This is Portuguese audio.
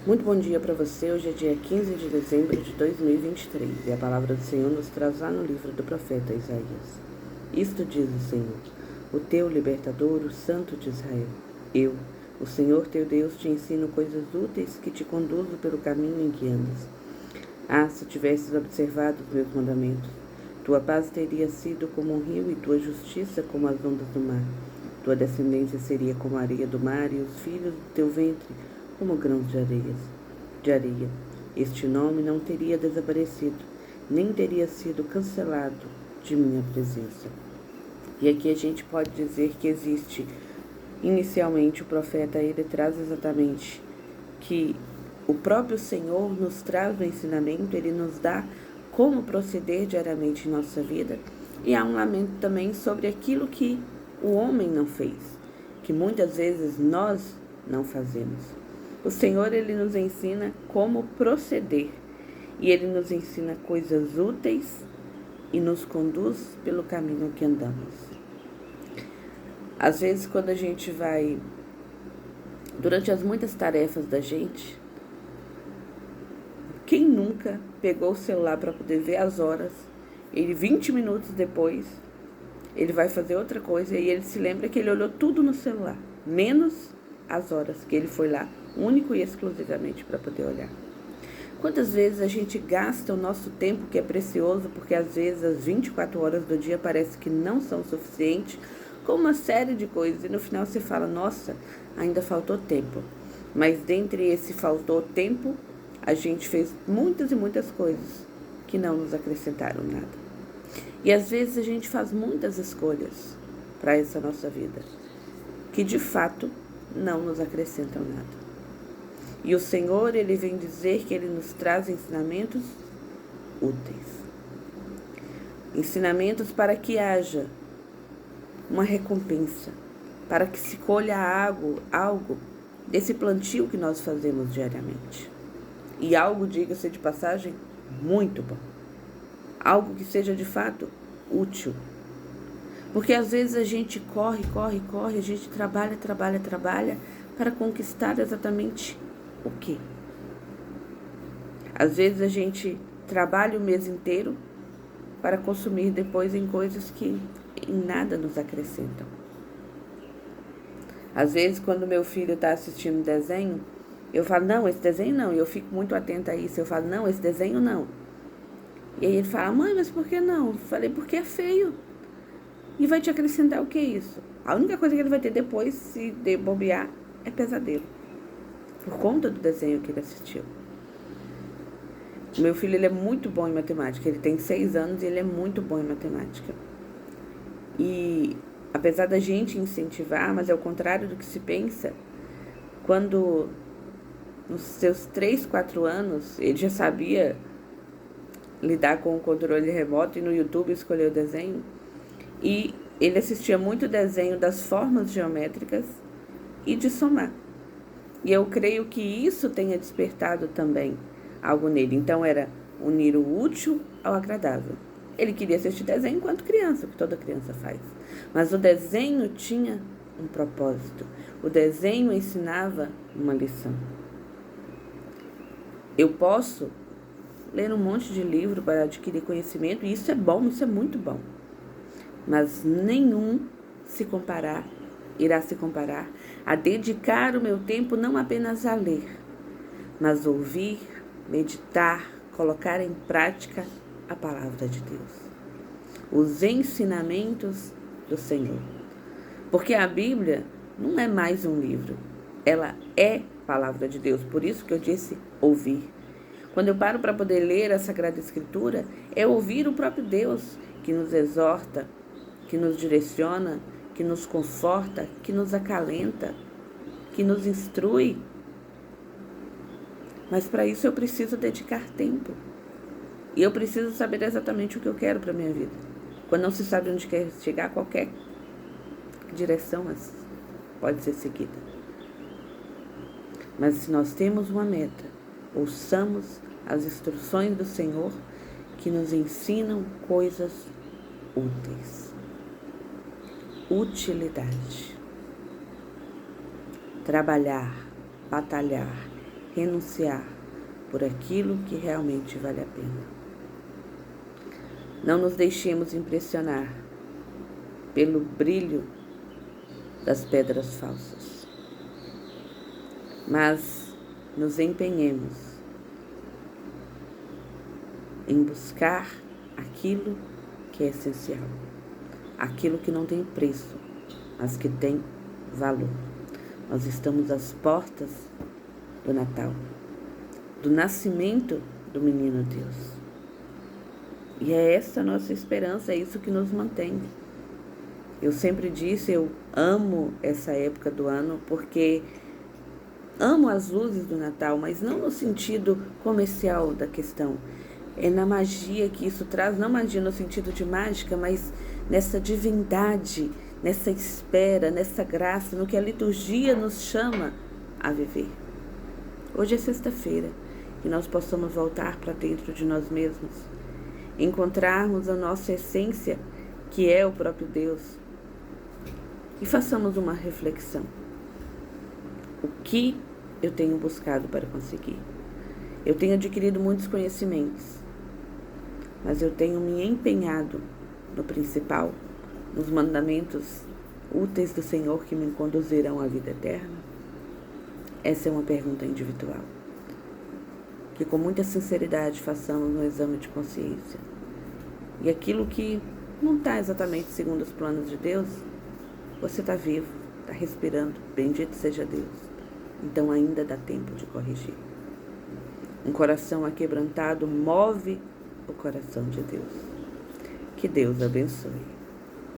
Muito bom dia para você. Hoje é dia 15 de dezembro de 2023 e a palavra do Senhor nos traz lá no livro do profeta Isaías. Isto diz o Senhor, o teu libertador, o Santo de Israel. Eu, o Senhor teu Deus, te ensino coisas úteis que te conduzo pelo caminho em que andas. Ah, se tivesses observado os meus mandamentos, tua paz teria sido como um rio e tua justiça como as ondas do mar. Tua descendência seria como a areia do mar e os filhos do teu ventre como grãos de areia. Este nome não teria desaparecido, nem teria sido cancelado de minha presença. E aqui a gente pode dizer que existe, inicialmente o profeta ele traz exatamente que o próprio Senhor nos traz o ensinamento, ele nos dá como proceder diariamente em nossa vida. E há um lamento também sobre aquilo que o homem não fez, que muitas vezes nós não fazemos. O Senhor, ele nos ensina como proceder e ele nos ensina coisas úteis e nos conduz pelo caminho que andamos. Às vezes, quando a gente vai, durante as muitas tarefas da gente, quem nunca pegou o celular para poder ver as horas, ele 20 minutos depois, ele vai fazer outra coisa e ele se lembra que ele olhou tudo no celular, menos as horas que ele foi lá, único e exclusivamente para poder olhar. Quantas vezes a gente gasta o nosso tempo, que é precioso, porque às vezes as 24 horas do dia parece que não são suficientes, com uma série de coisas, e no final você fala, nossa, ainda faltou tempo. Mas dentre esse faltou tempo, a gente fez muitas e muitas coisas que não nos acrescentaram nada. E às vezes a gente faz muitas escolhas para essa nossa vida, que de fato não nos acrescentam nada. E o Senhor, ele vem dizer que ele nos traz ensinamentos úteis. Ensinamentos para que haja uma recompensa, para que se colha algo desse plantio que nós fazemos diariamente. E algo, diga-se de passagem, muito bom. Algo que seja de fato útil. Porque às vezes a gente corre, a gente trabalha para conquistar exatamente o quê? Às vezes a gente trabalha o mês inteiro para consumir depois em coisas que em nada nos acrescentam. Às vezes, quando meu filho está assistindo desenho, eu falo, não, esse desenho não. E eu fico muito atenta a isso. Eu falo, não, esse desenho não. E aí ele fala, mãe, mas por que não? Eu falei, porque é feio. E vai te acrescentar o que é isso? A única coisa que ele vai ter depois, se de bobear, é pesadelo. Por conta do desenho que ele assistiu. O meu filho, ele é muito bom em matemática. Ele tem 6 anos e ele é muito bom em matemática. E apesar da gente incentivar, mas é o contrário do que se pensa, quando nos seus 3, 4 anos, ele já sabia lidar com o controle remoto e no YouTube escolheu o desenho. E ele assistia muito desenho das formas geométricas e de somar. E eu creio que isso tenha despertado também algo nele. Então era unir o útil ao agradável. Ele queria assistir desenho enquanto criança, o que toda criança faz. Mas o desenho tinha um propósito. O desenho ensinava uma lição. Eu posso ler um monte de livro para adquirir conhecimento, e isso é bom, isso é muito bom. Mas nenhum irá se comparar a dedicar o meu tempo não apenas a ler, mas ouvir, meditar, colocar em prática a palavra de Deus, os ensinamentos do Senhor. Porque a Bíblia não é mais um livro, ela é palavra de Deus, por isso que eu disse ouvir. Quando eu paro para poder ler a Sagrada Escritura, é ouvir o próprio Deus que nos exorta, que nos direciona, que nos conforta, que nos acalenta, que nos instrui. Mas para isso eu preciso dedicar tempo. E eu preciso saber exatamente o que eu quero para a minha vida. Quando não se sabe onde quer chegar, qualquer direção pode ser seguida. Mas se nós temos uma meta, ouçamos as instruções do Senhor que nos ensinam coisas úteis. Utilidade. Trabalhar, batalhar, renunciar por aquilo que realmente vale a pena. Não nos deixemos impressionar pelo brilho das pedras falsas, mas nos empenhemos em buscar aquilo que é essencial, aquilo que não tem preço, mas que tem valor. Nós estamos às portas do Natal, do nascimento do menino Deus. E é essa a nossa esperança, é isso que nos mantém. Eu sempre disse, eu amo essa época do ano porque amo as luzes do Natal, mas não no sentido comercial da questão. É na magia que isso traz, não magia no sentido de mágica, mas nessa divindade, nessa espera, nessa graça, no que a liturgia nos chama a viver. Hoje é sexta-feira, que nós possamos voltar para dentro de nós mesmos, encontrarmos a nossa essência, que é o próprio Deus, e façamos uma reflexão. O que eu tenho buscado para conseguir? Eu tenho adquirido muitos conhecimentos, mas eu tenho me empenhado no principal, nos mandamentos úteis do Senhor que me conduzirão à vida eterna? Essa é uma pergunta individual. Que com muita sinceridade façamos um exame de consciência. E aquilo que não está exatamente segundo os planos de Deus, você está vivo, está respirando, bendito seja Deus. Então ainda dá tempo de corrigir. Um coração aquebrantado move o coração de Deus. Que Deus abençoe.